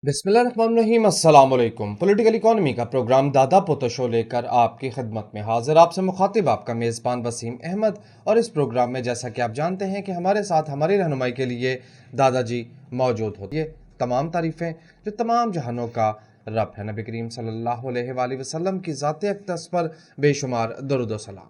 बिस्मिल्लाहिर्रहमानिर्रहीम अस्सलाम वालेकुम। पॉलिटिकल इकोनॉमी का प्रोग्राम दादा पोतो शो लेकर आपकी खिदमत में हाजिर। आपसे मुखातिब आपका मेज़बान वसीम अहमद। और इस प्रोग्राम में जैसा कि आप जानते हैं कि हमारे साथ हमारी रहनुमाई के लिए दादाजी मौजूद होती है। तमाम तारीफ़ें जो तमाम जहानों का रब है, नबी करीम सल्लल्लाहु अलैहि वसल्लम की ज़ात अक़दस पर बेशुमार दरूद व सलाम।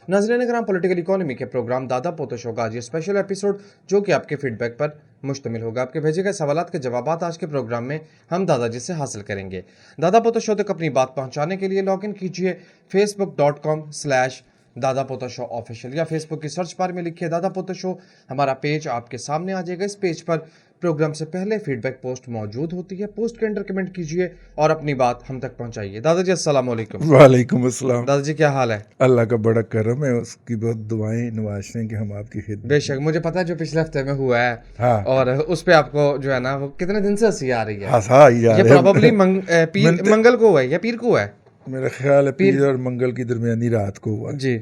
नाज़रीन कराम, पॉलिटिकल इकोनॉमी के प्रोग्राम दादा पोतो शो का आज ये स्पेशल एपिसोड जो कि आपके फीडबैक पर मुश्तमिल होगा। आपके भेजे गए सवालात के जवाबात आज के प्रोग्राम में हम दादाजी से हासिल करेंगे। दादा पोतो शो तक अपनी बात पहुंचाने के लिए लॉगिन कीजिए facebook.com/दादा पोतो शो ऑफिशियल या फेसबुक की सर्च बार में लिखिए दादा पोतो शो। हमारा पेज आपके सामने आ जाएगा। इस पेज पर प्रोग्राम से पहले फीडबैक पोस्ट मौजूद होती है। पोस्ट के अंदर कमेंट कीजिए और अपनी बात हम तक पहुंचाइए। दादाजी अस्सलाम वालेकुम। वालेकुम अस्सलाम। दादाजी क्या हाल है? अल्लाह का बड़ा करम है, उसकी बहुत दुआएं नवाज़ें कि हम आपकी खिदमत। बेशक, मुझे पता है जो पिछले हफ्ते में हुआ है। हाँ, और उस पे आपको जो है ना वो कितने दिन से हंसी आ रही है। हाँ ही जा ये रहे हैं। प्रोबेबली मिलते मंगल को हुआ है या पीर को हुआ है। मेरा ख्याल है पीर पीर और मंगल की दरमियानी रात को हुआ। जी।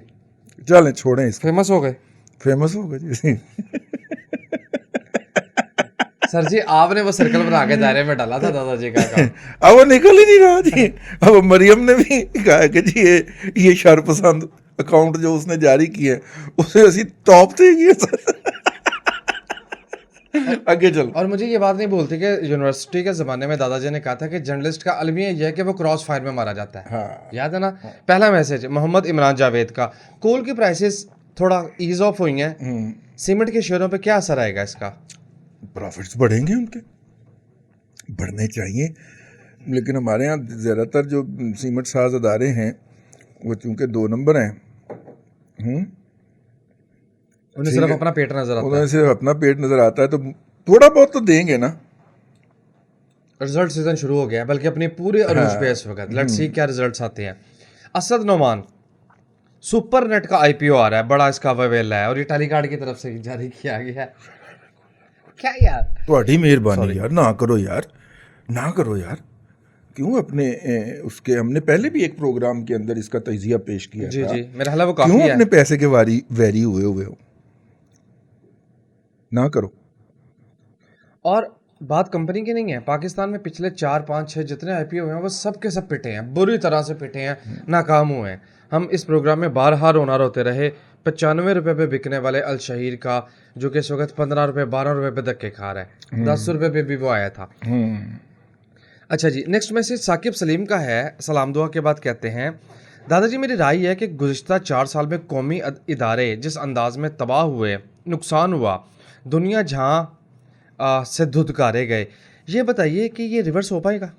चलें छोड़ें इसको। फेमस हो गए फेमस हो गए जी। सर जी, आपने वो सर्कल बना के दायरे में डाला था दादाजी का काम। अब वो निकल ही नहीं रहा जी। अब मरियम ने भी कहा कि जी ये शरपसंद अकाउंट जो उसने जारी किया उसे असी टॉप थे ये आगे चलो। और मुझे ये बात नहीं भूलती कि यूनिवर्सिटी के ज़माने में दादाजी ने कहा था कि जर्नलिस्ट का अलमिया यह है कि वो क्रॉस फायर में मारा जाता है। हाँ, याद है ना? पहला मैसेज मोहम्मद इमरान जावेद का। कोल की प्राइसेस थोड़ा ईज ऑफ हुई हैं। सीमेंट के शेयरों पे क्या असर आएगा इसका? प्रॉफिट्स बढ़ेंगे, उनके बढ़ने चाहिए, लेकिन हमारे यहाँ ज़्यादातर जो सीमेंट साज अदारे हैं वो चूँकि 2 नंबर हैं, उन्हें सिर्फ अपना पेट नजर आता उन्हें है। सिर्फ अपना पेट नज़र आता है, तो थोड़ा बहुत तो देंगे ना। रिजल्ट सीजन शुरू हो गया है, बल्कि अपने पूरे अरूज पे इस वक्त। लेट्स सी क्या रिजल्ट्स आते हैं। असद नोमान सुपर नेट का आईपीओ आ रहा है, बड़ा इसका वेवेला है और ये टेलीकार्ड की तरफ से जारी किया गया है। क्या यार? थोड़ी मेहरबानी यार, ना करो यार, ना करो यार। क्यों अपने उसके हमने पहले भी एक प्रोग्राम के अंदर इसका तजिया पेश किया जी था। जी, मेरा ख्याल है वो काफी क्यों है। अपने पैसे के वैरी हुए हो, ना करो। और बात कंपनी की नहीं है, पाकिस्तान में पिछले 4 5 6 जितने आईपीओ हुए हैं वो सब के सब पिटे हैं, बुरी तरह से पिटे हैं, नाकाम हुए हैं। हम इस प्रोग्राम में बारहा रोना रोते रहे 95 रुपए पे बिकने वाले अल शहीर का, जो कि इस वक्त 15 रुपए 12 रुपए पे धक्के खा रहा है। 10 रुपए पे भी वो आया था। अच्छा जी, नेक्स्ट मैसेज साकिब सलीम का है। सलाम दुआ के बाद कहते हैं, दादाजी मेरी राय है कि गुज़िश्ता 4 साल में कौमी इदारे जिस अंदाज में तबाह हुए, नुकसान हुआ, दुनिया जहाँ से धुतकारे गए, ये बताइए कि ये रिवर्स हो पाएगा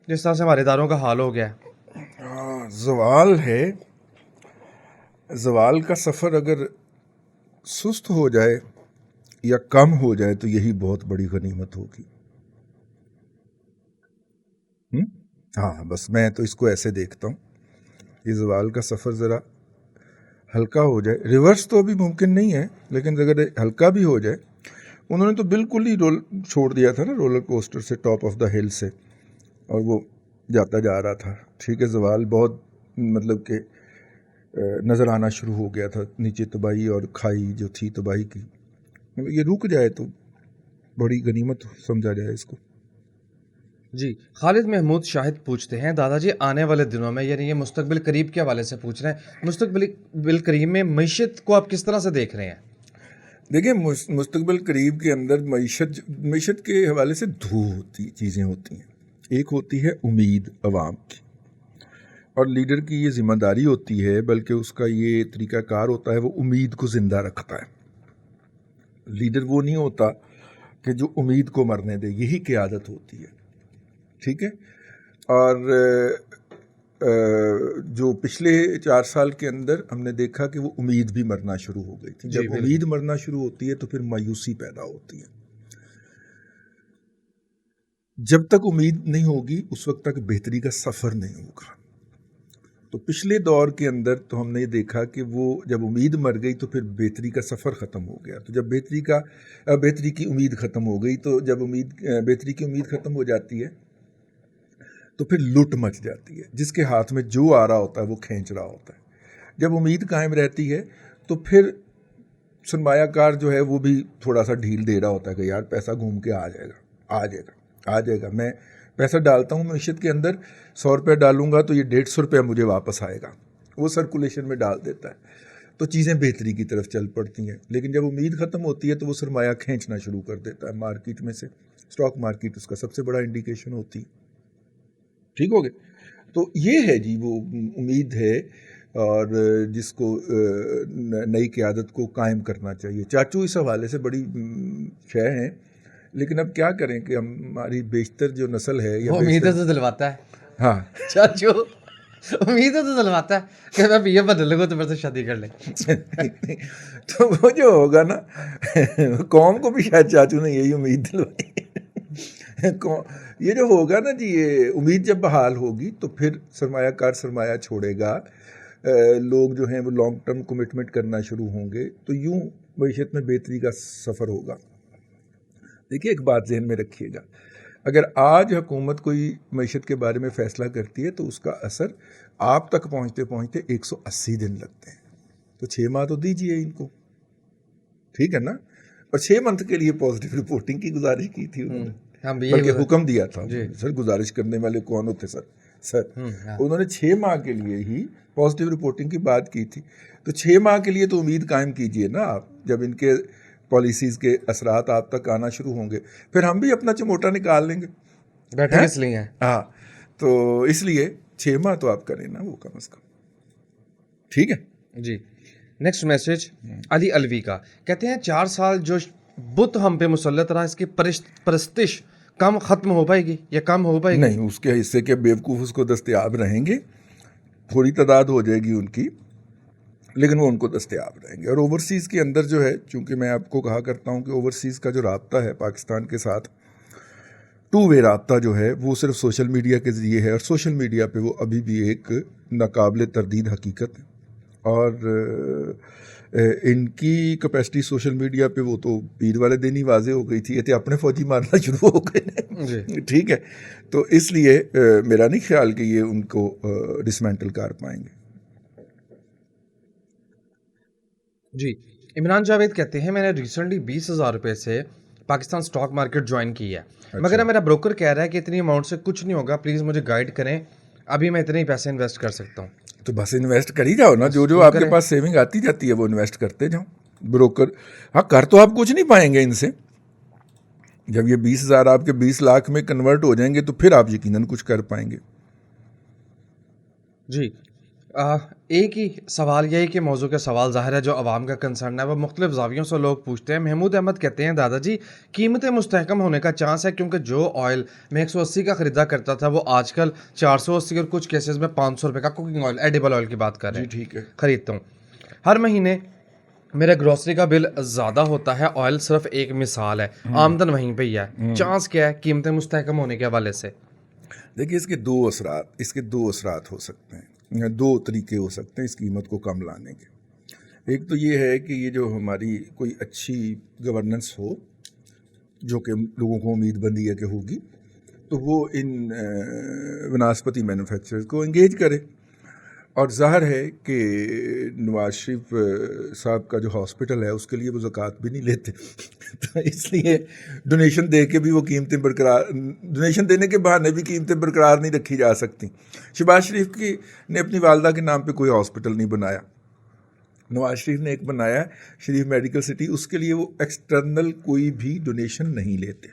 जिस तरह से हमारे इदारों का हाल हो गया है? सवाल है, जवाल का सफ़र अगर सुस्त हो जाए या कम हो जाए तो यही बहुत बड़ी गनीमत होगी। हाँ, बस मैं तो इसको ऐसे देखता हूँ, ये जवाल का सफ़र ज़रा हल्का हो जाए। रिवर्स तो अभी मुमकिन नहीं है, लेकिन अगर हल्का भी हो जाए। उन्होंने तो बिल्कुल ही रोल छोड़ दिया था ना, रोलर कोस्टर से, टॉप ऑफ द हिल से, और वो जाता जा रहा था। ठीक है, जवाल बहुत मतलब कि नज़र आना शुरू हो गया था, नीचे तबाही और खाई जो थी तबाही की, मतलब ये रुक जाए तो बड़ी गनीमत समझा जाए इसको। जी, खालिद महमूद शाहिद पूछते हैं, दादाजी आने वाले दिनों में, यानी ये मुस्तकबिल करीब के हवाले से पूछ रहे हैं, मुस्तकबिल करीब में मईशत को आप किस तरह से देख रहे हैं? देखिए, मुस्तकबिल करीब के अंदर मईशत के हवाले से दो चीज़ें होती हैं। एक होती है उम्मीद अवाम की, और लीडर की ये जिम्मेदारी होती है, बल्कि उसका ये तरीक़ाकार होता है, वो उम्मीद को ज़िंदा रखता है। लीडर वो नहीं होता कि जो उम्मीद को मरने दे, यही क़यादत होती है। ठीक है, और जो पिछले 4 साल के अंदर हमने देखा कि वो उम्मीद भी मरना शुरू हो गई थी। जब उम्मीद मरना शुरू होती है तो फिर मायूसी पैदा होती है। जब तक उम्मीद नहीं होगी उस वक्त तक बेहतरी का सफ़र नहीं होगा। तो पिछले दौर के अंदर तो हमने ये देखा कि वो जब उम्मीद मर गई तो फिर बेहतरी का सफ़र ख़त्म हो गया। तो जब बेहतरी की उम्मीद ख़त्म हो गई, तो जब बेहतरी की उम्मीद ख़त्म हो जाती है तो फिर लूट मच जाती है। जिसके हाथ में जो आ रहा होता है वो खींच रहा होता है। जब उम्मीद कायम रहती है तो फिर सरमायाकार जो है वो भी थोड़ा सा ढील दे रहा होता है कि यार पैसा घूम के आ जाएगा। आ जाएगा। मैं पैसा डालता हूँ मीशत के अंदर, 100 रुपया डालूंगा तो ये 150 रुपया मुझे वापस आएगा, वो सर्कुलेशन में डाल देता है, तो चीज़ें बेहतरी की तरफ चल पड़ती हैं। लेकिन जब उम्मीद ख़त्म होती है तो वो सरमाया खींचना शुरू कर देता है मार्केट में से। स्टॉक मार्केट उसका सबसे बड़ा इंडिकेशन होती है। ठीक हो गया? तो ये है जी वो उम्मीद है, और जिसको नई क़यादत को कायम करना चाहिए। चाचू इस हवाले से बड़ी शय हैं, लेकिन अब क्या करें कि हमारी बेशतर जो नस्ल है या उम्मीदें तो दिलवाता है हाँ चाचू, उम्मीदें तो दिलवाता है कि मैं ये बदल लूँगा तो मेरे से शादी कर ले। तो वो जो होगा ना कौम को भी शायद चाचू ने यही उम्मीद दिलवाई। ये जो होगा ना जी, ये उम्मीद जब बहाल होगी तो फिर सरमायाकार सरमाया छोड़ेगा, लोग जो हैं वो लॉन्ग टर्म कमिटमेंट करना शुरू होंगे, तो यूं मईशत में बेहतरी का सफ़र होगा। देखिए एक बात जहन में रखिएगा, अगर आज हुकूमत कोई मईशत के बारे में फ़ैसला करती है तो उसका असर आप तक पहुँचते पहुँचते 180 दिन लगते हैं। तो 6 माह तो दीजिए इनको, ठीक है ना। और 6 मंथ के लिए पॉजिटिव रिपोर्टिंग की गुजारिश की थी उन्होंने, हम भी बल्कि हुक्म दिया था। जी। सर गुजारिश करने वाले कौन होते सर हाँ। उन्होंने 6 माह के लिए ही पॉजिटिव रिपोर्टिंग की बात की थी। तो 6 माह के लिए तो उम्मीद कायम कीजिए ना आप, जब इनके पॉलिसीज़ के असरात आप तक आना शुरू होंगे, फिर हम भी अपना चमोटा निकाल लेंगे। बैठे किस लिए हैं? हाँ, तो इसलिए 6 माह तो आप करें ना वो कम से कम, ठीक है जी। नेक्स्ट मैसेज अली अलवी का, कहते हैं 4 साल जो बुत हम पे मुसल्लत रहा, इसकी परस्तिश कम ख़त्म हो पाएगी या कम हो पाएगी? नहीं, उसके हिस्से के बेवकूफ़ उसको दस्तयाब रहेंगे, थोड़ी तादाद हो जाएगी उनकी, लेकिन वो उनको दस्तयाब रहेंगे। और ओवरसीज़ के अंदर जो है, चूँकि मैं आपको कहा करता हूँ कि ओवरसीज़ का जो राब्ता है पाकिस्तान के साथ, टू वे राब्ता जो है वो सिर्फ सोशल मीडिया के ज़रिए है, और सोशल मीडिया पे वो अभी भी एक नाकाबिले तरदीद हकीकत है। और इनकी कैपेसिटी सोशल मीडिया पे वो तो पीर वाले दिन ही वाजे हो गई थी, ये तो अपने फौजी मारना शुरू हो गए। ठीक है, तो इसलिए मेरा नहीं ख्याल कि ये उनको डिसमेंटल कर पाएंगे। जी। इमरान जावेद कहते हैं, मैंने रिसेंटली 20,000 रुपये से पाकिस्तान स्टॉक मार्केट ज्वाइन की है, मगर मेरा ब्रोकर कह रहा है कि इतनी अमाउंट से कुछ नहीं होगा, प्लीज़ मुझे गाइड करें, अभी मैं इतने ही पैसे इन्वेस्ट कर सकता हूँ। तो बस इन्वेस्ट कर ही जाओ ना, जो जो आपके पास सेविंग आती जाती है वो इन्वेस्ट करते जाओ। ब्रोकर, हाँ, कर तो आप कुछ नहीं पाएंगे इनसे। जब ये 20,000 आपके 20 लाख में कन्वर्ट हो जाएंगे तो फिर आप यकीनन कुछ कर पाएंगे। जी। एक ही सवाल यही कि मौजू का सवाल ज़ाहिर है जो आवाम का कंसर्न है वो मुख्तलिफ ज़ावियों से लोग पूछते हैं। महमूद अहमद कहते हैं, दादाजी कीमतें मुस्तहकम होने का चांस है, क्योंकि जो ऑयल मैं 180 का ख़रीदा करता था वो आजकल 480 और कुछ केसेस में 500 रुपये का कुकिंग ऑयल, एडिबल ऑयल की बात कर रहे हैं, ठीक है, ख़रीदता हूँ। हर महीने मेरा ग्रोसरी का बिल ज़्यादा होता है, ऑयल सिर्फ एक मिसाल है, आमदन वहीं पर ही है, चांस क्या है कीमतें मुस्तहकम होने के हवाले से? देखिए इसके दो असरात हो सकते हैं, दो तरीके हो सकते हैं इस कीमत को कम लाने के। एक तो ये है कि ये जो हमारी कोई अच्छी गवर्नेंस हो, जो कि लोगों को उम्मीद बंदी है कि होगी, तो वो इन वनस्पति मैन्युफैक्चरर्स को इंगेज करे। और ज़ाहिर है कि नवाज शरीफ साहब का जो हॉस्पिटल है उसके लिए वो ज़कात भी नहीं लेते तो इसलिए डोनेशन दे के भी वो कीमतें बरकरार, डोनेशन देने के बहाने भी कीमतें बरकरार नहीं रखी जा सकती। शहबाज शरीफ की ने अपनी वालदा के नाम पे कोई हॉस्पिटल नहीं बनाया, नवाज शरीफ ने एक बनाया शरीफ मेडिकल सिटी, उसके लिए वो एक्सटर्नल कोई भी डोनेशन नहीं लेते।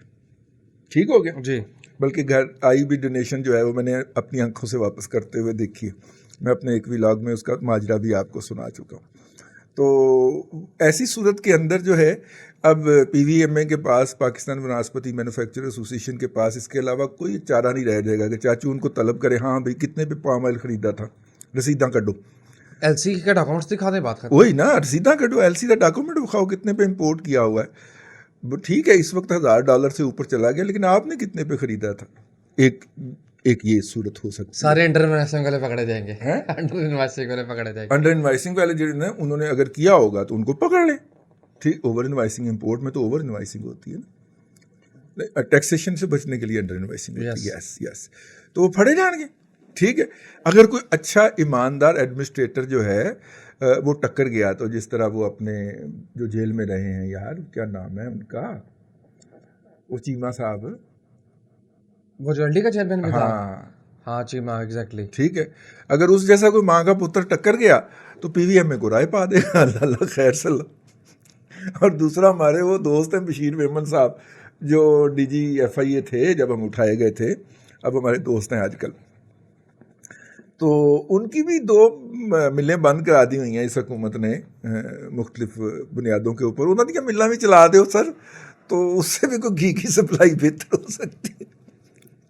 ठीक हो गया जी। बल्कि घर आई भी डोनेशन जो है वो मैंने अपनी आंखों से वापस करते हुए देखी है, मैं अपने एक व्लॉग में उसका माजरा भी आपको सुना चुका हूँ। तो ऐसी सूरत के अंदर जो है अब PVMA के पास, पाकिस्तान वनस्पति मैन्युफैक्चरर एसोसिएशन के पास इसके अलावा कोई चारा नहीं रह जाएगा कि चाचू उनको तलब करे, हाँ भाई कितने पे पाम ऑयल ख़रीदा था, रसीदा कड्डो, LC के डॉक्यूमेंट्स दिखा दें, बात वही ना, रसीदा कड्डो, LC का डॉक्यूमेंट दिखाओ कितने पे इंपोर्ट किया हुआ है। ठीक है इस वक्त $1,000 से ऊपर चला गया, लेकिन आपने कितने पे ख़रीदा था। एक ये सूरत हो सकती है। सारे अंडर इनवॉइसिंग वाले पकड़े जाएंगे, अंडर इनवॉइसिंग वाले पकड़े जाएंगे। अंडर इनवॉइसिंग वाले जो ना उन्होंने अगर किया होगा तो उनको पकड़ लें। ठीक, ओवर इनवॉइसिंग इंपोर्ट में तो ओवर इनवॉइसिंग होती है ना, टैक्सेशन से बचने के लिए अंडर इनवॉइसिंग होती है। यस, तो वो फड़े जाएंगे। ठीक है, अगर कोई अच्छा ईमानदार एडमिनिस्ट्रेटर जो है वो टक्कर गया, तो जिस तरह वो अपने जो जेल में रहे हैं, यार क्या नाम है उनका, वो चीमा साहब, वो जो एलडी का चेयरमैन भी था। हाँ हाँ चीमा, एग्जैक्टली। ठीक है, अगर उस जैसा कोई माँ का पुत्र टक्कर गया तो पीवीएम में गुराए पा देगा। अल्लाह खैर सल्ला। और दूसरा हमारे वो दोस्त हैं बशीर मेमन साहब, जो डीजी एफआईए थे जब हम उठाए गए थे, अब हमारे दोस्त हैं आजकल। तो उनकी भी 2 मिलें बंद करा दी हुई हैं इस हुकूमत ने मुख्तलिफ बुनियादों के ऊपर। उन्होंने क्या मिला भी चला दो सर, तो उससे भी कोई घी की सप्लाई बेहतर हो सकती है।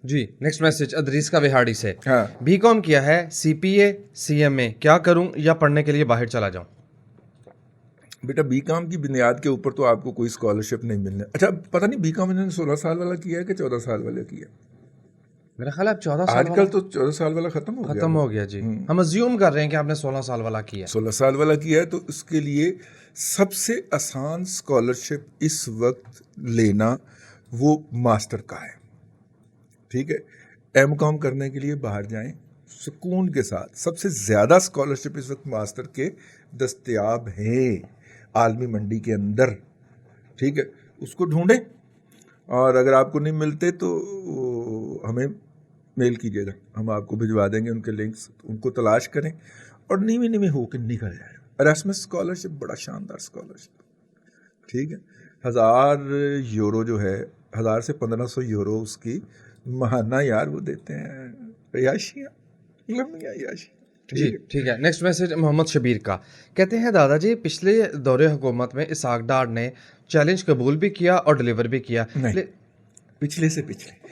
जी नेक्स्ट मैसेज अदरीस का विहाड़ी से। हाँ बीकॉम किया है, सीपीए सीएमए क्या करूं या पढ़ने के लिए बाहर चला जाऊं? बेटा, बीकॉम की बुनियाद के ऊपर तो आपको कोई स्कॉलरशिप नहीं मिलने। अच्छा, पता नहीं बीकॉम इन्होंने 16 साल वाला किया है कि 14 साल वाला किया। मेरा ख्याल है अब 14 साल वाला आजकल तो 14 साल वाला खत्म हो गया जी। हम अज्यूम कर रहे हैं कि आपने 16 साल वाला किया। 16 साल वाला किया है, तो उसके लिए सबसे आसान स्कॉलरशिप इस वक्त लेना वो मास्टर का है। ठीक है, एमकॉम करने के लिए बाहर जाएं सुकून के साथ। सबसे ज़्यादा स्कॉलरशिप इस वक्त मास्टर के दस्तयाब हैं आलमी मंडी के अंदर। ठीक है, उसको ढूंढें, और अगर आपको नहीं मिलते तो हमें मेल कीजिएगा, हम आपको भिजवा देंगे उनके लिंक्स। उनको तलाश करें और नीवी नीवी होकर निकल जाए। एरास्मस स्कॉलरशिप बड़ा शानदार स्कॉलरशिप, ठीक है। 1000 यूरो जो है, 1000 से 1500 यूरो उसकी महाना यार वो देते हैं। अयाशियाँ, लम्बी अयाशी। जी ठीक है। नेक्स्ट मैसेज मोहम्मद शबीर का, कहते हैं दादाजी पिछले दौरे हुकूमत में इसहाक डार ने चैलेंज कबूल भी किया और डिलीवर भी किया। नहीं, पिछले से पिछले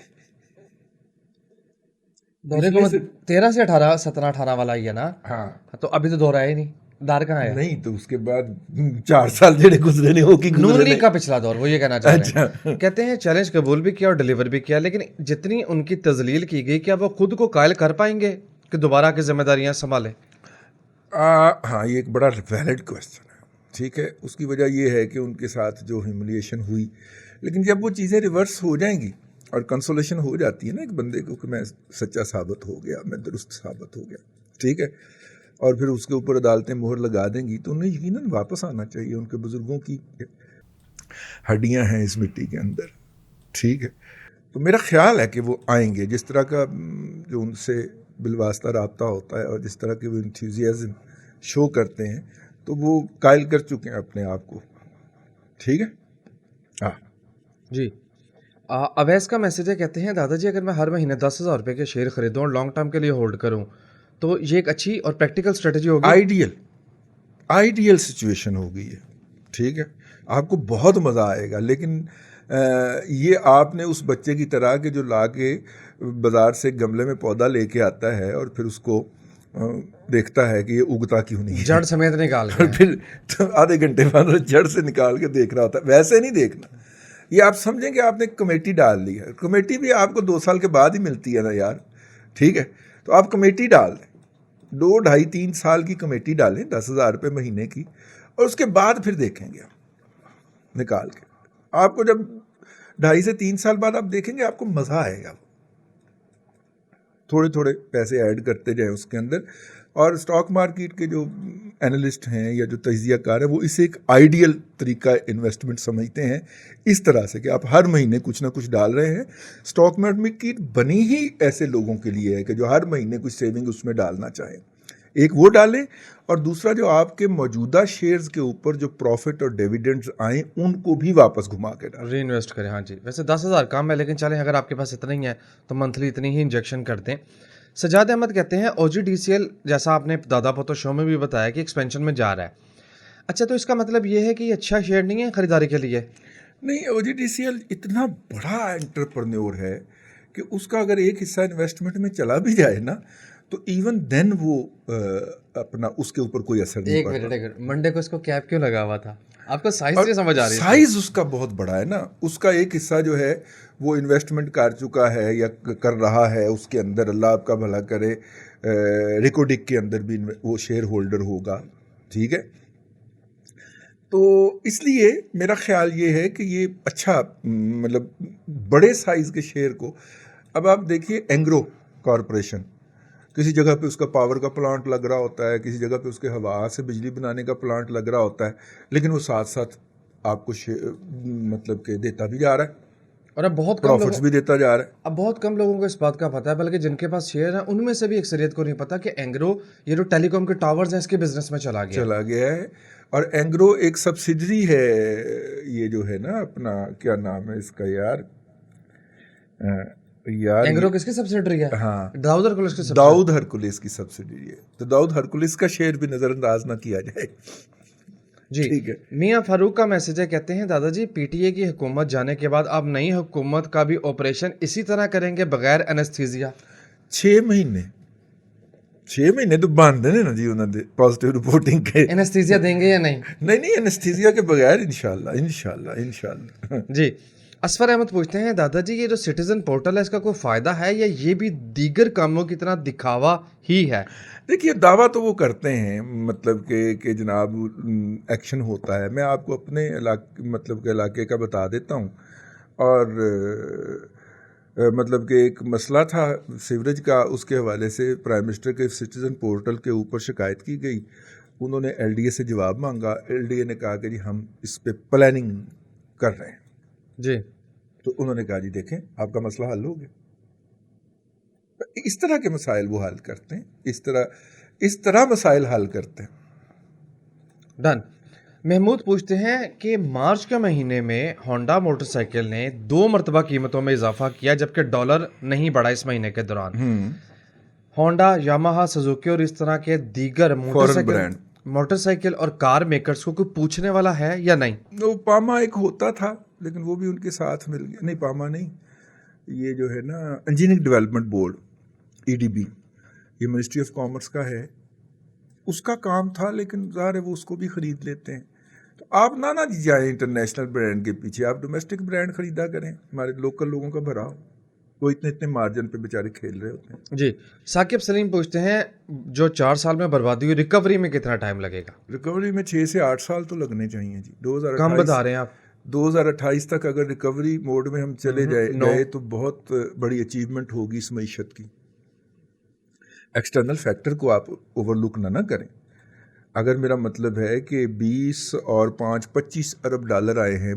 दौरे को 13 से 18, 17, 18 वाला ही है ना? हाँ, तो अभी तो दौरा है ही नहीं, दार कहाँ है? नहीं, तो उसके बाद 4 साल जेड़े गुजरे ने होगी नून लीग का पिछला दौर, वो ये कहना चाह रहे हैं। अच्छा। कहते हैं चैलेंज कबूल भी किया और डिलीवर भी किया, लेकिन जितनी उनकी तजलील की गई, क्या वो खुद को कायल कर पाएंगे कि दोबारा की जिम्मेदारियां संभाले? हाँ, ये एक बड़ा वैलिड क्वेश्चन है। ठीक है, उसकी वजह ये है कि उनके साथ जो ह्यूमिलिएशन हुई, लेकिन जब वो चीज़ें रिवर्स हो जाएंगी और कंसोलेशन हो जाती है ना एक बंदे को कि मैं सच्चा साबित हो गया, मैं दुरुस्त साबित हो गया, ठीक है, और फिर उसके ऊपर अदालतें मोहर लगा देंगी, तो उन्हें यकीनन वापस आना चाहिए। उनके बुजुर्गों की हड्डियां हैं इस मिट्टी के अंदर, ठीक है। तो मेरा ख्याल है कि वो आएंगे। जिस तरह का जो उनसे बिलवास्ता रब्ता होता है और जिस तरह के वो इंथ्यूजियाज्म शो करते हैं, तो वो कायल कर चुके हैं अपने आप को, ठीक है। हाँ जी अवैस का मैसेज है, कहते हैं दादाजी अगर मैं हर महीने 10,000 रुपये के शेयर खरीदूं और लॉन्ग टर्म के लिए होल्ड करूं तो ये एक अच्छी और प्रैक्टिकल स्ट्रेटजी होगी? आइडियल सिचुएशन होगी ये, ठीक है। आपको बहुत मज़ा आएगा, लेकिन ये आपने उस बच्चे की तरह के जो ला के बाज़ार से गमले में पौधा लेके आता है और फिर उसको देखता है कि ये उगता क्यों नहीं है, जड़ समेत निकाल के, और फिर तो आधे घंटे बाद जड़ से निकाल के देख रहा होता है। वैसे नहीं देखना। ये आप समझें कि आपने कमेटी डाल ली है। कमेटी भी आपको 2 साल के बाद ही मिलती है ना यार, ठीक है। तो आप कमेटी डाल दें, 2, 2.5, 3 साल की कमेटी डालें 10,000 रुपये महीने की, और उसके बाद फिर देखेंगे आप निकाल के। आपको जब 2.5 से 3 साल बाद आप देखेंगे, आपको मज़ा आएगा। थोड़े थोड़े पैसे ऐड करते जाएं उसके अंदर। और स्टॉक मार्केट के जो एनालिस्ट हैं या जो तज्जियाकार हैं, वो इसे एक आइडियल तरीका इन्वेस्टमेंट समझते हैं, इस तरह से कि आप हर महीने कुछ ना कुछ डाल रहे हैं। स्टॉक मार्केट बनी ही ऐसे लोगों के लिए है कि जो हर महीने कुछ सेविंग उसमें डालना चाहें। एक वो डालें, और दूसरा जो आपके मौजूदा शेयर्स के ऊपर जो प्रॉफिट और डिविडेंड्स आए उनको भी वापस घुमा के डालें, री इन्वेस्ट करें। हाँ जी, वैसे 10,000 कम है, लेकिन चलें अगर आपके पास इतना ही है तो मंथली इतनी ही इंजेक्शन कर दें। सजाद अहमद कहते हैं OGDCL जैसा आपने दादा पोतो शो में भी बताया कि एक्सपेंशन में जा रहा है। अच्छा, तो इसका मतलब ये है कि ये अच्छा शेयर नहीं है खरीदारी के लिए? नहीं, OGDCL इतना बड़ा एंटरप्रेन्योर है कि उसका अगर एक हिस्सा इन्वेस्टमेंट में चला भी जाए ना, तो इवन देन वो अपना उसके ऊपर कोई असर नहीं पड़ता। एक मिनट, मंडे को इसको कैप क्यों लगा हुआ था? आपको साइज नहीं समझ आ रही? साइज उसका बहुत बड़ा है ना। उसका एक हिस्सा जो है वो इन्वेस्टमेंट कर चुका है या कर रहा है उसके अंदर, अल्लाह आपका भला करे, रिकोडिक के अंदर भी वो शेयर होल्डर होगा, ठीक है। तो इसलिए मेरा ख्याल ये है कि ये अच्छा, मतलब बड़े साइज़ के शेयर को, अब आप देखिए एंग्रो कॉरपोरेशन, किसी जगह पे उसका पावर का प्लांट लग रहा होता है, किसी जगह पे उसके हवा से बिजली बनाने का प्लांट लग रहा होता है, लेकिन वो साथ साथ आपको मतलब के देता भी जा रहा है, और अब बहुत कम प्रॉफिट्स भी देता जा रहा है। अब बहुत कम लोगों को इस बात का पता है, बल्कि जिनके पास शेयर है उनमें से भी अक्सरियत को नहीं पता कि एंग्रो ये जो टेलीकॉम के टावर्स हैं इसके बिजनेस में चला गया है। और एंग्रो एक सब्सिडरी है, ये जो है ना अपना क्या नाम है इसका यार, एंग्रो किसकी सब्सिडरी है? हाँ, दाऊद हरकुलिस की दाऊद हरकुलिस की सब्सिडरी है। तो दाऊद हरकुलिस का शेयर भी नजरअंदाज ना किया जाए। जी ठीक है। मियां फारूक का मैसेज है, कहते हैं दादाजी पीटीए की हुकूमत जाने के बाद अब नई हुकूमत का भी ऑपरेशन इसी तरह करेंगे बगैर एनेस्थीसिया? 6 महीने तो बांध देने ना जी उन्होंने पॉजिटिव रिपोर्टिंग के। एनेस्थीसिया देंगे या नहीं? नहीं, एनेस्थीसिया के बगैर इंशाल्लाह। जी असफर अहमद पूछते हैं, दादाजी ये जो सिटीजन पोर्टल है इसका कोई फायदा है या ये भी दीगर कामों की तरह दिखावा ही है? देखिए, दावा तो वो करते हैं मतलब कि जनाब एक्शन होता है। मैं आपको अपने इलाके का बता देता हूँ। और मतलब कि एक मसला था सीवरेज का, उसके हवाले से प्राइम मिनिस्टर के सिटीजन पोर्टल के ऊपर शिकायत की गई। उन्होंने एलडीए से जवाब मांगा। एलडीए ने कहा कि जी हम इस पे प्लानिंग कर रहे हैं जी। तो उन्होंने कहा जी देखें आपका मसला हल हो गया। इस तरह के मसाइल वो हल करते हैं, इस तरह मसाइल हल करते हैं। डन। महमूद पूछते हैं कि मार्च के महीने में होंडा मोटरसाइकिल ने 2 मरतबा कीमतों में इजाफा किया जबकि डॉलर नहीं बढ़ा इस महीने के दौरान। होंडा, यामाहा, सुजुकी और इस तरह के दीगर मोटरसाइकिल और कार मेकर्स को कोई पूछने वाला है या नहीं? वो पामा एक होता था लेकिन वो भी उनके साथ मिल गया। नहीं, पामा नहीं, ये जो है ना इंजीनियरिंग डेवलपमेंट बोर्ड ईडीबी, ये मिनिस्ट्री ऑफ कॉमर्स का है, उसका काम था लेकिन ज़ाहिर है वो उसको भी ख़रीद लेते हैं। तो आप ना जी जाए इंटरनेशनल ब्रांड के पीछे, आप डोमेस्टिक ब्रांड ख़रीदा करें। हमारे लोकल लोगों का भरा हो, वो इतने मार्जिन पे बेचारे खेल रहे होते हैं। जी। साकिब सलीम पूछते हैं, जो 4 साल में बर्बादी हुई रिकवरी में कितना टाइम लगेगा? रिकवरी में 6 से 8 साल तो लगने चाहिए जी। 2028 कम बता रहे हैं आप? 2028 तक अगर रिकवरी मोड में हम चले गए तो बहुत बड़ी अचीवमेंट होगी इस मईशत की। एक्सटर्नल फैक्टर को आप ओवरलुक ना करें। अगर मेरा मतलब है कि 20 और 5 25 अरब डॉलर आए हैं,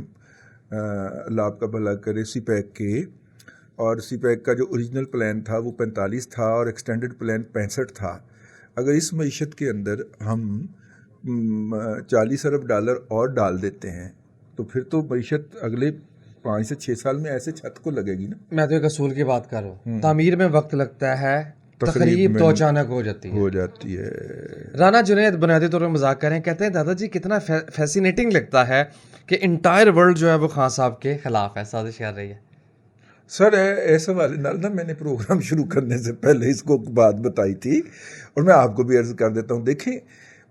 अल्लाह आपका भला करे, सीपैक के, और सीपैक का जो ओरिजिनल प्लान था वो 45 था और एक्सटेंडेड प्लान 65 था। अगर इस मईशत के अंदर हम 40 अरब डॉलर और डाल देते हैं तो फिर तो मईशत अगले 5 से 6 साल में ऐसे छत को लगेगी ना। मैं तो एक असूल की बात कर रहा हूँ, तामीर में वक्त लगता है, तकरीब तो अचानक हो जाती है। राना जुनैद बुनियादी तौर पर मजाक करें, कहते हैं दादाजी कितना फैसिनेटिंग लगता है कि इंटायर वर्ल्ड जो है वो खान साहब के खिलाफ है, साजिश कर रही है। सर ऐसे वाले ना मैंने प्रोग्राम शुरू करने से पहले इसको बात बताई थी और मैं आपको भी अर्ज कर देता हूँ। देखें,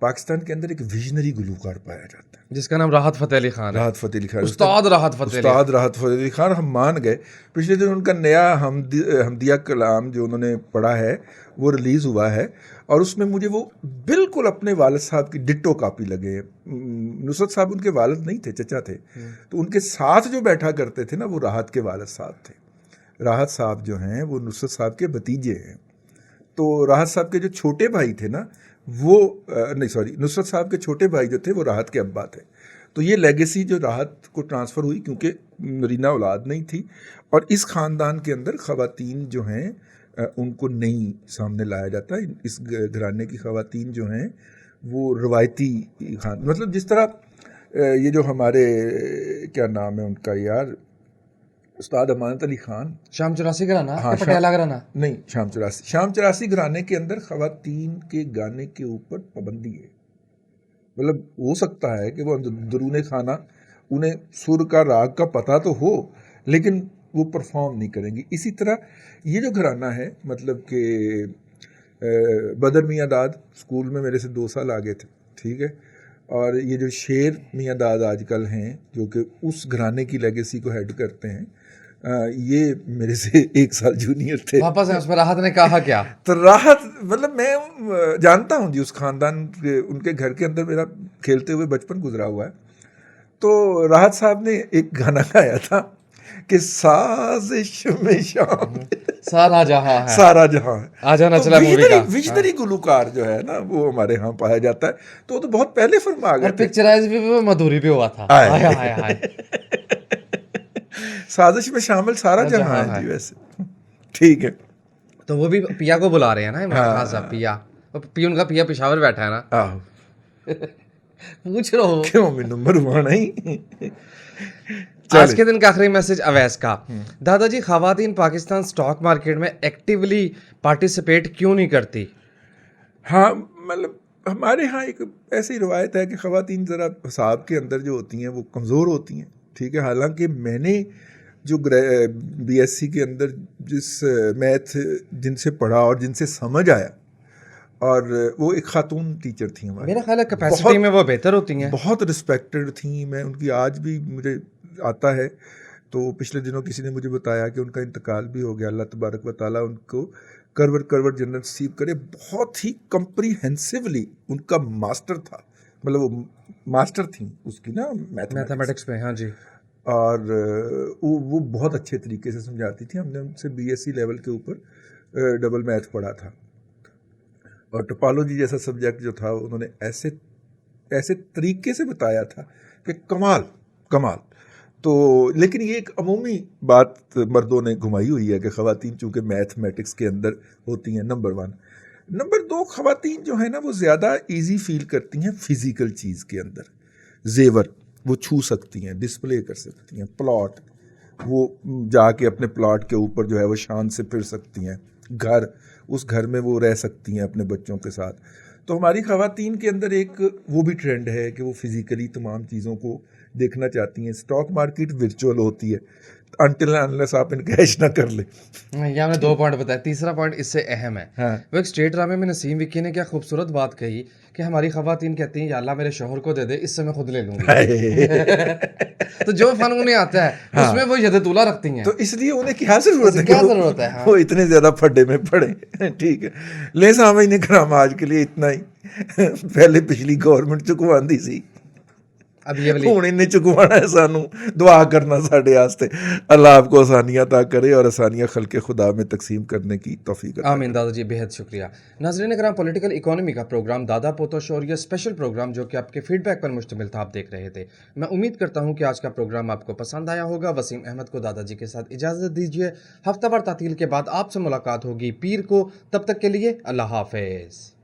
पाकिस्तान के अंदर एक विजनरी गुलूकार पाया जाता है जिसका नाम राहत फ़तेह अली खान है। उस्ताद राहत फ़तेह अली खान। हम मान गए, पिछले दिन उनका नया हमदिया कलाम जो उन्होंने पढ़ा है वो रिलीज़ हुआ है और उसमें मुझे वो बिल्कुल अपने वालिद साहब की डिट्टो कापी लगे। नुसरत साहब उनके वालिद नहीं थे, चचा थे। तो उनके साथ जो बैठा करते थे ना वो राहत के वालिद साहब थे। राहत साहब जो हैं वो नुसरत साहब के भतीजे हैं। तो राहत साहब के जो छोटे भाई थे ना वो नुसरत साहब के छोटे भाई जो थे वो राहत के अब्बा थे। तो ये लेगेसी जो राहत को ट्रांसफ़र हुई, क्योंकि नरीना औलाद नहीं थी और इस ख़ानदान के अंदर ख़वातीन जो हैं उनको नहीं सामने लाया जाता। इस घराने की ख़वातीन जो हैं वो रवायती मतलब जिस तरह ये जो हमारे क्या नाम है उनका यार, उस्ताद अमानत अली खान, शाम 84 घराना, हाँ, पटियाला घराना नहीं, शाम 84 घराने के अंदर ख़वातीन के गाने के ऊपर पाबंदी है। मतलब हो सकता है कि वो दरूने खाना उन्हें सुर का राग का पता तो हो लेकिन वो परफॉर्म नहीं करेंगी। इसी तरह ये जो घराना है, मतलब कि बदर मियाँ दाद स्कूल में मेरे से 2 साल आगे थे, ठीक है, और ये जो शेर मियाँ दाद आजकल हैं जो कि उस घराने की लेगेसी को हेड करते हैं, ये मेरे से 1 साल जूनियर थे। वापस है उसमें राहत ने कहा क्या? तो राहत मतलब मैं जानता हूँ जी उस ख़ानदान के, उनके घर के अंदर मेरा खेलते हुए बचपन गुजरा हुआ है। तो राहत साहब ने एक गाना गाया था कि साजिश में शाम सारा जहां है, सारा जहां है, आजा ना चला मूवी का विजनरी गुलूकार जो है ना वो हमारे यहाँ पाया जाता है। तो बहुत पहले फरमा गए, पिक्चराइज भी मधुरी भी हुआ था। साजिश में शामिल सारा जहां है जी वैसे। ठीक है, तो वो भी पिया को बुला रहे हैं ना इमरान खान हाँ। साहब, पिया। और पिया, उनका पिया पेशावर बैठा है ना। आहो पूछ रहा हूँ। क्यों मैनू मरवाना ही। आज चले के दिन का आखिरी मैसेज अवैस का। दादाजी, खवातीन पाकिस्तान स्टॉक मार्केट में एक्टिवली पार्टिसिपेट क्यों नहीं करती? हाँ, मतलब हमारे यहाँ एक ऐसी रवायत है कि ख़वातीन ज़रा हिसाब के अंदर जो होती हैं वो कमज़ोर होती हैं। ठीक है, हालांकि मैंने जो बीएससी के अंदर जिस मैथ जिनसे पढ़ा और जिनसे समझ आया, और वो एक खातून टीचर थी हमारी, मेरा ख्याल है कैपेसिटी में वो बेहतर होती हैं। बहुत रिस्पेक्टेड थी। मैं उनकी आज भी मुझे आता है। तो पिछले दिनों किसी ने मुझे बताया कि उनका इंतकाल भी हो गया, अल्लाह तबारक व तआला उनको करवर जन्नत नसीब करे। बहुत ही कम्प्रीहेंसिवली उनका मास्टर था, मतलब वो मास्टर थी उसकी ना मैथमेटिक्स में। हाँ जी। और वो बहुत अच्छे तरीके से समझाती थी। हमने उनसे बीएससी लेवल के ऊपर डबल मैथ पढ़ा था, और टोपोलॉजी जैसा सब्जेक्ट जो था उन्होंने ऐसे तरीके से बताया था कि कमाल। तो लेकिन ये एक अमूमी बात मर्दों ने घुमाई हुई है कि ख़वातीन चूँकि मैथमेटिक्स के अंदर होती हैं, नंबर 1। नंबर 2, ख़वातीन जो है ना वो ज़्यादा इजी फील करती हैं फिज़िकल चीज़ के अंदर। जेवर वो छू सकती हैं, डिस्प्ले कर सकती हैं, प्लॉट वो जाके अपने प्लॉट के ऊपर जो है वो शान से फिर सकती हैं, उस घर में वो रह सकती हैं अपने बच्चों के साथ। तो हमारी ख़वातीन के अंदर एक वो भी ट्रेंड है कि वो फिज़िकली तमाम चीज़ों को देखना चाहती हैं। स्टॉक मार्केट वर्चुअल होती है अनटिल अनलेस आप इनकैश ना कर ले। ये हमने 2 पॉइंट बताया, तीसरा पॉइंट इससे अहम है। हाँ। वो एक स्टेट ड्रामे में नसीम विक्की ने क्या खूबसूरत बात कही कि हमारी ख़वातीन कहती हैं, या अल्लाह मेरे शोहर को दे दे, इससे मैं खुद ले लूंगी। तो जो फन उन्हें आता है हाँ। उसमें वो यदतुल्ला रखती हैं। तो इसलिए उन्हें क्या ज़रूरत है क्या कि ज़रूरत है? हाँ। वो इतने ज़्यादा फड्डे में पड़े। ठीक है, ले सामने कराम आज के लिए इतना ही। पहले पिछली गवर्नमेंट चुकवांदी सी, अब ये वाली ਹੁਣ ਇਹਨੇ चुकवाना है सानू। दुआ करना साढ़े वास्ते, अल्लाह आपको आसानियाँ अता करे और आसानियाँ खल्के खुदा में तकसीम करने की तौफीक अता आमीन। दादाजी बेहद शुक्रिया। नाज़रीन कराम, पॉलिटिकल इकोनॉमी का प्रोग्राम दादा पोतो शो और ये स्पेशल प्रोग्राम जो कि आपके फीडबैक पर मुश्तमिल था, आप देख रहे थे। मैं उम्मीद करता हूँ कि आज का प्रोग्राम आपको पसंद आया होगा। वसीम अहमद को दादाजी के साथ इजाज़त दीजिए। हफ्तावार तातील के बाद आपसे मुलाकात होगी पीर को। तब तक के लिए अल्लाह हाफिज़।